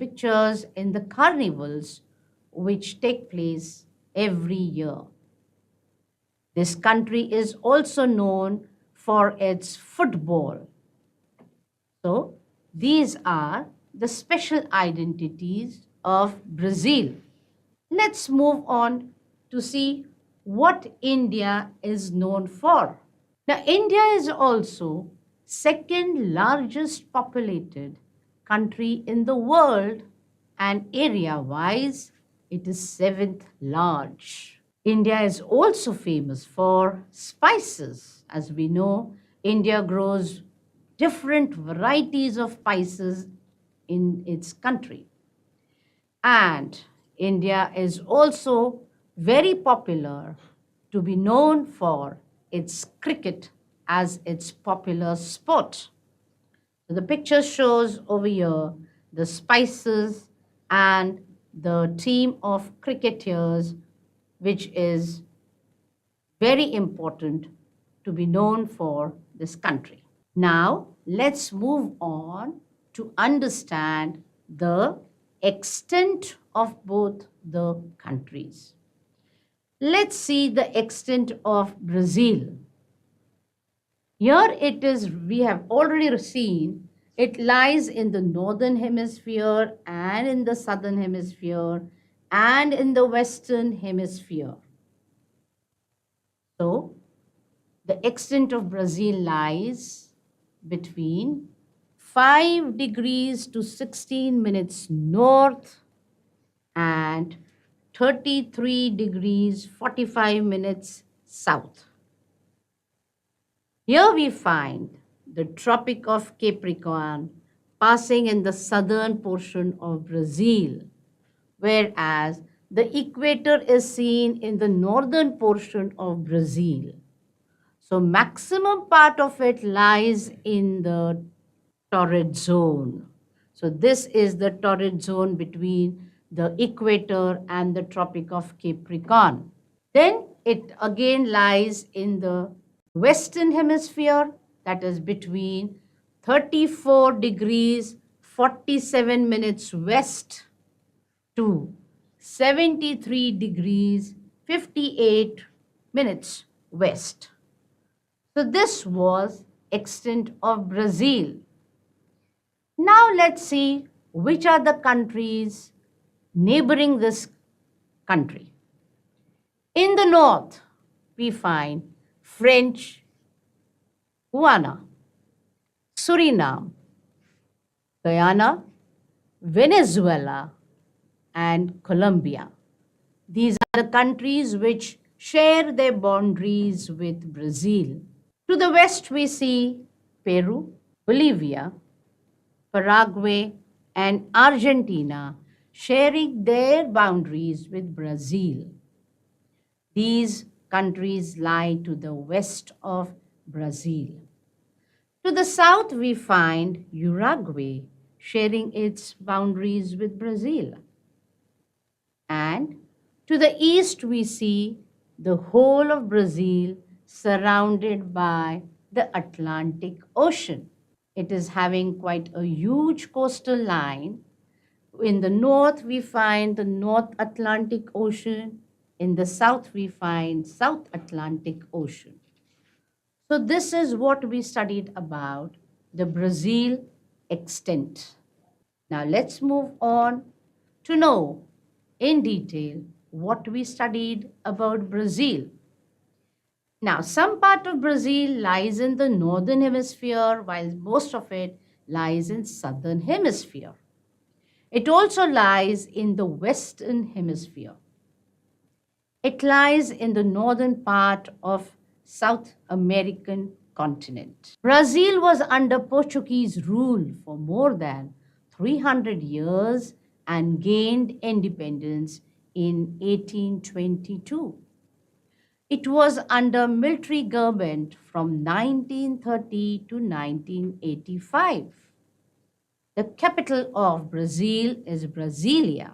pictures in the carnivals which take place every year. This country is also known for its football. So, these are the special identities of Brazil. Let's move on to see what India is known for. Now, India is also second largest populated country in the world, and area-wise, it is seventh large. India is also famous for spices. As we know, India grows different varieties of spices in its country. And India is also very popular to be known for its cricket as its popular sport. So the picture shows over here the spices and the team of cricketers, which is very important to be known for this country. Now, let's move on to understand the extent of both the countries. Let's see the extent of Brazil. Here it is, we have already seen, it lies in the northern hemisphere and in the southern hemisphere and in the western hemisphere. So, the extent of Brazil lies between 5 degrees to 16 minutes north and 33 degrees 45 minutes south. Here we find the Tropic of Capricorn passing in the southern portion of Brazil, whereas the equator is seen in the northern portion of Brazil. So maximum part of it lies in the torrid zone. So this is the torrid zone between the equator and the Tropic of Capricorn. Then it again lies in the western hemisphere, that is between 34 degrees 47 minutes west to 73 degrees 58 minutes west. So this was extent of Brazil. Now let's see which are the countries neighboring this country. In the north, we find French Guiana, Suriname, Guyana, Venezuela, and Colombia. These are the countries which share their boundaries with Brazil. To the west, we see Peru, Bolivia, Paraguay, and Argentina sharing their boundaries with Brazil. These countries lie to the west of Brazil. To the south, we find Uruguay sharing its boundaries with Brazil. And to the east, we see the whole of Brazil surrounded by the Atlantic Ocean. It is having quite a huge coastal line. In the north, we find the North Atlantic Ocean. In the south, we find South Atlantic Ocean. So this is what we studied about the Brazil extent. Now let's move on to know in detail what we studied about Brazil. Now, some part of Brazil lies in the northern hemisphere, while most of it lies in southern hemisphere. It also lies in the western hemisphere. It lies in the northern part of South American continent. Brazil was under Portuguese rule for more than 300 years and gained independence in 1822. It was under military government from 1930 to 1985. The capital of Brazil is Brasilia,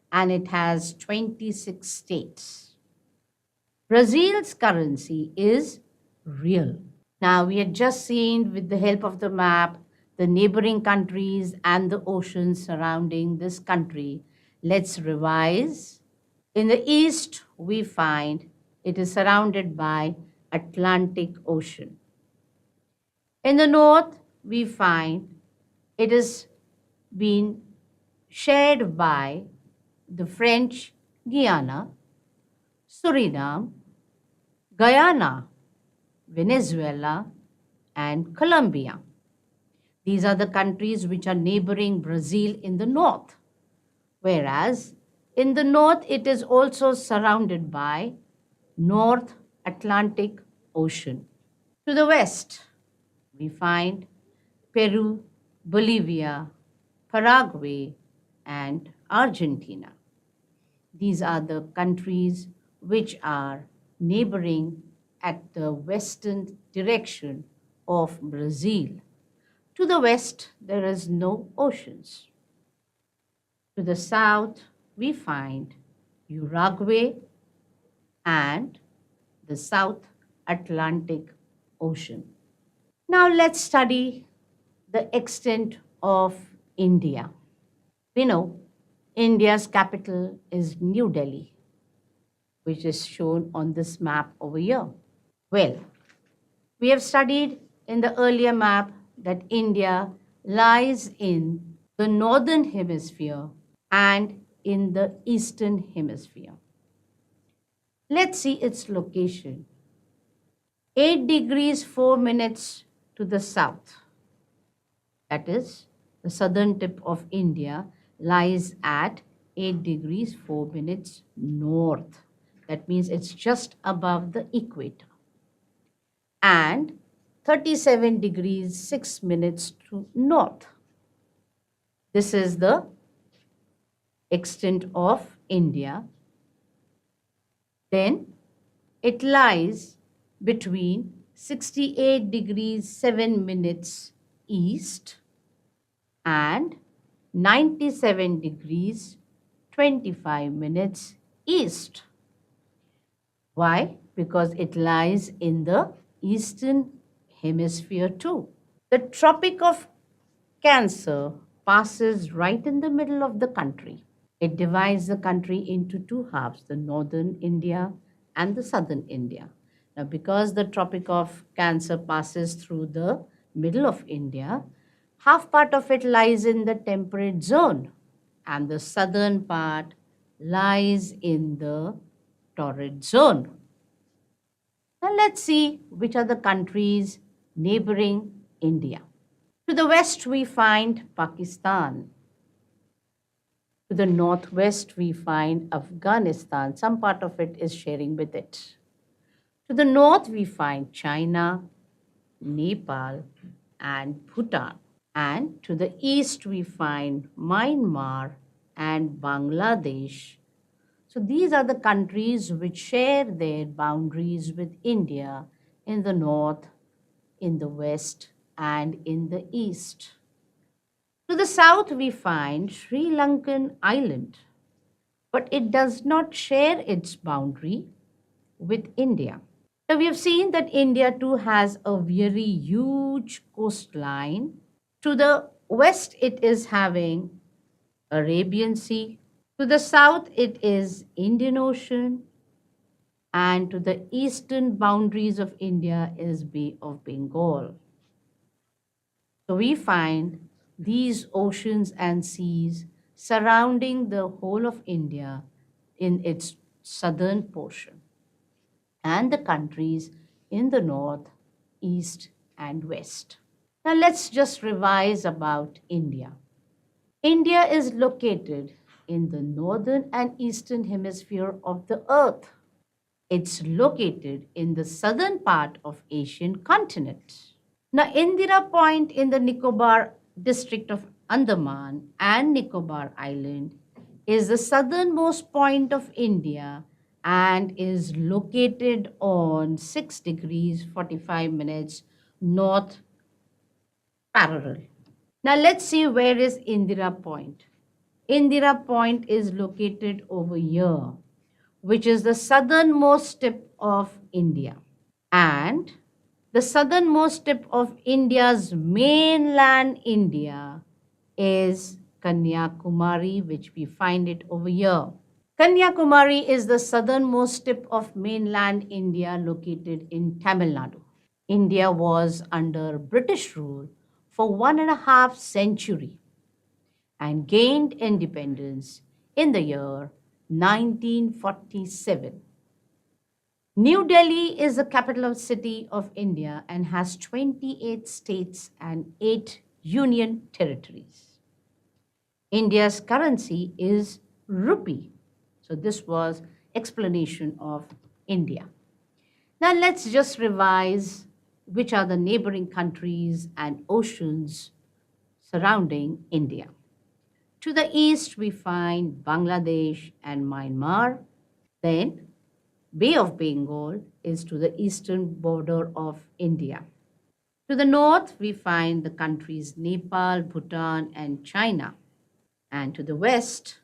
and it has 26 states. Brazil's currency is real. Now, we had just seen with the help of the map the neighboring countries and the oceans surrounding this country. Let's revise. In the east, we find it is surrounded by Atlantic Ocean. In the north, we find it is being shared by the French Guiana, Suriname, Guyana, Venezuela, and Colombia. These are the countries which are neighboring Brazil in the north, whereas in the north it is also surrounded by North Atlantic Ocean. To the west, we find Peru, Bolivia, Paraguay, and Argentina. These are the countries which are neighboring at the western direction of Brazil. To the west, there is no oceans. To the south, we find Uruguay and the South Atlantic Ocean. Now let's study the extent of India. We know India's capital is New Delhi, which is shown on this map over here. Well, we have studied in the earlier map that India lies in the northern hemisphere and in the eastern hemisphere. Let's see its location. 8 degrees 4 minutes to the south, that is, the southern tip of India lies at 8 degrees 4 minutes north. That means it's just above the equator. And 37 degrees 6 minutes to north. This is the extent of India. Then it lies between 68 degrees 7 minutes east and 97 degrees 25 minutes east. Why? Because it lies in the eastern hemisphere too. The Tropic of Cancer passes right in the middle of the country. It divides the country into two halves, the northern India and the southern India. Now, because the Tropic of Cancer passes through the middle of India, half part of it lies in the temperate zone and the southern part lies in the torrid zone. Now, let's see which are the countries neighboring India. To the west, we find Pakistan. To the northwest, we find Afghanistan. Some part of it is sharing with it. To the north, we find China, Nepal, and Bhutan. And to the east, we find Myanmar and Bangladesh. So these are the countries which share their boundaries with India in the north, in the west, and in the east. To the south, we find Sri Lankan island, but it does not share its boundary with India. Now, we have seen that India too has a very huge coastline. To the west, it is having Arabian Sea. To the south, it is Indian Ocean. And to the eastern boundaries of India is Bay of Bengal. So we find these oceans and seas surrounding the whole of India in its southern portion and the countries in the north, east, and west. Now let's just revise about India. India is located in the northern and eastern hemisphere of the earth. It's located in the southern part of Asian continent. Now, Indira Point in the Nicobar district of Andaman and Nicobar Island is the southernmost point of India and is located on 6 degrees 45 minutes north parallel. Now, let's see where is Indira Point. Indira Point is located over here, which is the southernmost tip of India. And The southernmost tip of India's mainland India is Kanyakumari, which we find it over here. Kanyakumari is the southernmost tip of mainland India located in Tamil Nadu. India was under British rule for 1.5 century and gained independence in the year 1947. New Delhi is the capital city of India and has 28 states and 8 union territories. India's currency is rupee. So this was explanation of India. Now let's just revise which are the neighboring countries and oceans surrounding India. To the east, we find Bangladesh and Myanmar. Then Bay of Bengal is to the eastern border of India. To the north, we find the countries Nepal, Bhutan, and China. And to the west,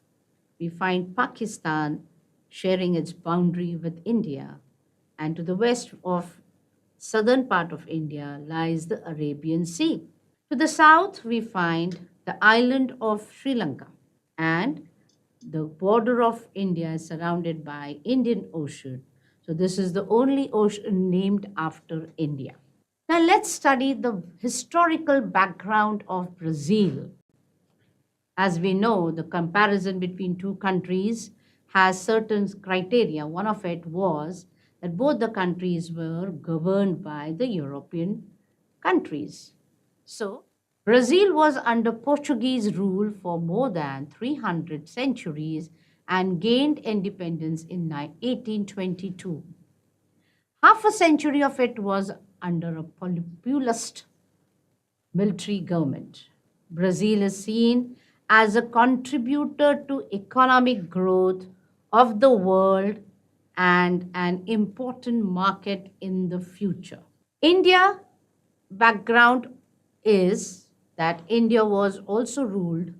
we find Pakistan sharing its boundary with India. And to the west of southern part of India lies the Arabian Sea. To the south, we find the island of Sri Lanka. And the border of India is surrounded by Indian Ocean. So this is the only ocean named after India. Now let's study the historical background of Brazil. As we know, the comparison between two countries has certain criteria. One of it was that both the countries were governed by the European countries. So Brazil was under Portuguese rule for more than 300 centuries and gained independence in 1822. Half a century of it was under a populist military government. Brazil is seen as a contributor to economic growth of the world and an important market in the future. India background is that India was also ruled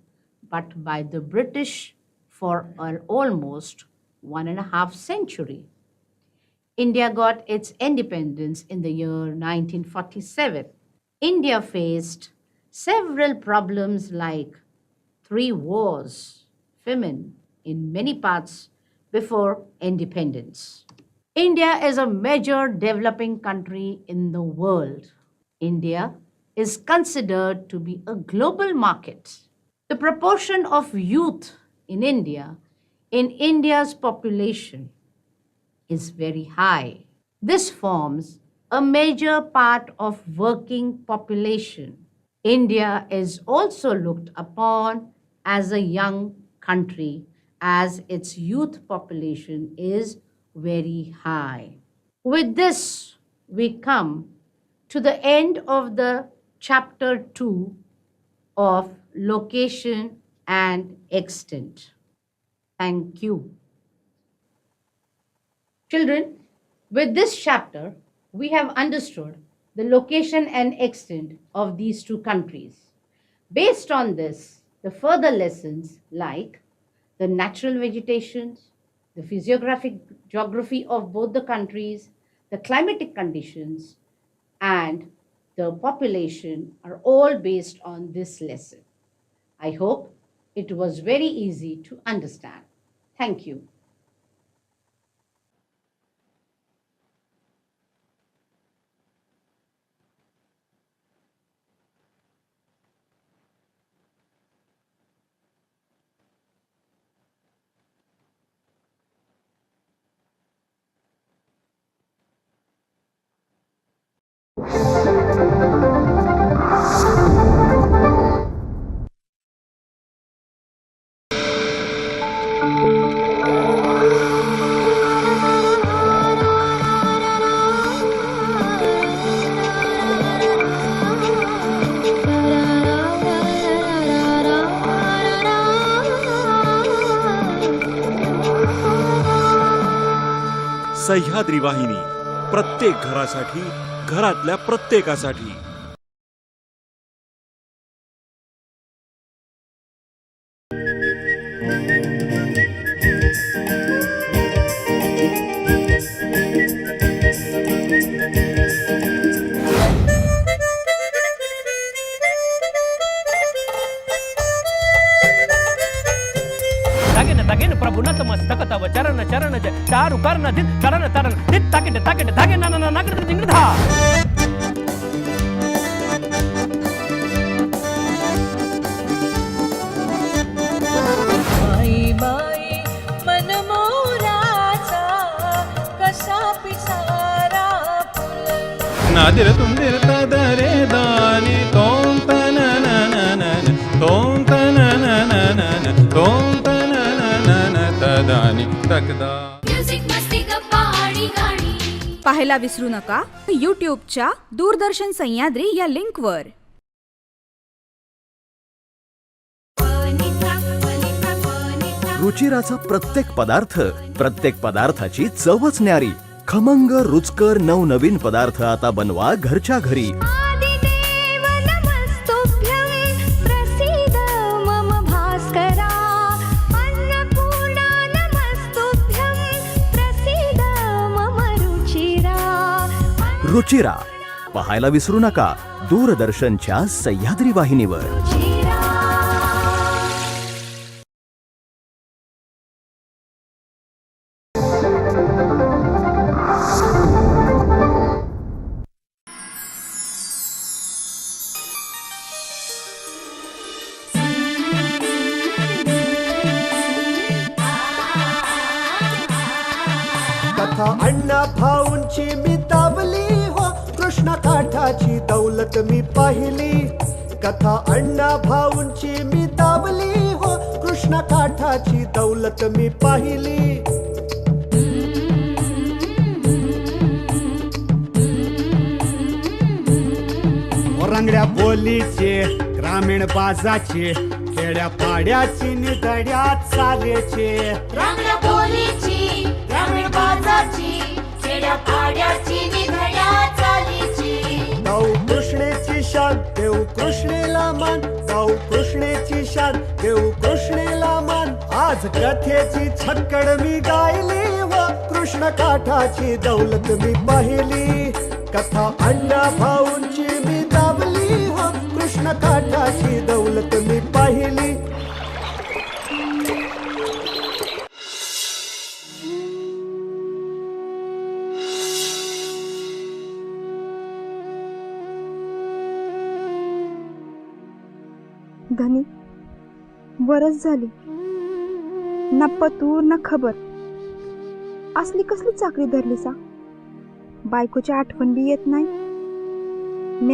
but by the British for almost 1.5 century. India got its independence in the year 1947. India faced several problems like 3 wars, famine in many parts before independence. India is a major developing country in the world. India is considered to be a global market. The proportion of youth in India's population is very high. This forms a major part of working population. India is also looked upon as a young country as its youth population is very high. With this, we come to the end of the chapter 2 of location and extent. Thank you. Children, with this chapter, we have understood the location and extent of these two countries. Based on this, the further lessons like the natural vegetation, the physiographic geography of both the countries, the climatic conditions, and the population are all based on this lesson. I hope it was very easy to understand. Thank you. Sahyadri वाहिनी प्रत्येक घरासाठी, घरातल्या प्रत्येकासाठी. धागेन प्रभुनाथ मस्तक तव चरण चरण जय चारु कर्ण दिन तरण तरण दित ताकेट धागे ना नागरिक जिंगड़ धा बाई बाई मनमोराचा कसा पिसारा फुलला नादिर तुंदिर तदरे दानी तोम तननननन तोम तननननन तोम तननननन तदानी तकदा. म्युझिक मस्ती गप्पा आणि गाणी पाहायला विसरू नका यूट्यूबच्या दूरदर्शन सह्याद्री या लिंकवर. रुचिराचा प्रत्येक पदार्थ, प्रत्येक पदार्थाची चवच न्यारी. खमंग रुचकर नवनवीन पदार्थ आता बनवा घरच्या घरी. आदिदेव नमस्तुभ्यं प्रसीद मम भास्करा अन्नपूर्णा नमस्तुभ्यं प्रसीद मम रुचिरा. रुचिरा पाहायला विसरू नका दूरदर्शनच्या सह्याद्री वाहिनीवर. कथा अण्णा भाऊंची मी दाबली हो, कृष्ण काठाची दौलत मी पाहिली. कथा अण्णा भाऊंची मी दाबली हो, कृष्ण काठाची दौलत मी पाहिली. रंगड्या बोलीचे ग्रामीण बाजाचे खेड्या पाड्याची निधड्या चालेचे. रंगल्या बोलीची ग्रामीण बाजाची खेड्या पाड्याची निधड्या चालीची. गौ कृष्णेची शान देव कृष्णेला मान, गौ कृष्णेची शान देव कृष्णेला मान. आज कथेची छक्कड मी गायली व कृष्ण काठाची दौलत मी पाहिली. कथा अण्णा भाऊंची मी दाबली हो, कृष्ण काठाची दौलत मी पाहिली. धनी वरच झाली ना पतूर ना खबर. असली कसली चाकरी धरली सा. बायकोची आठवण बी येत नाही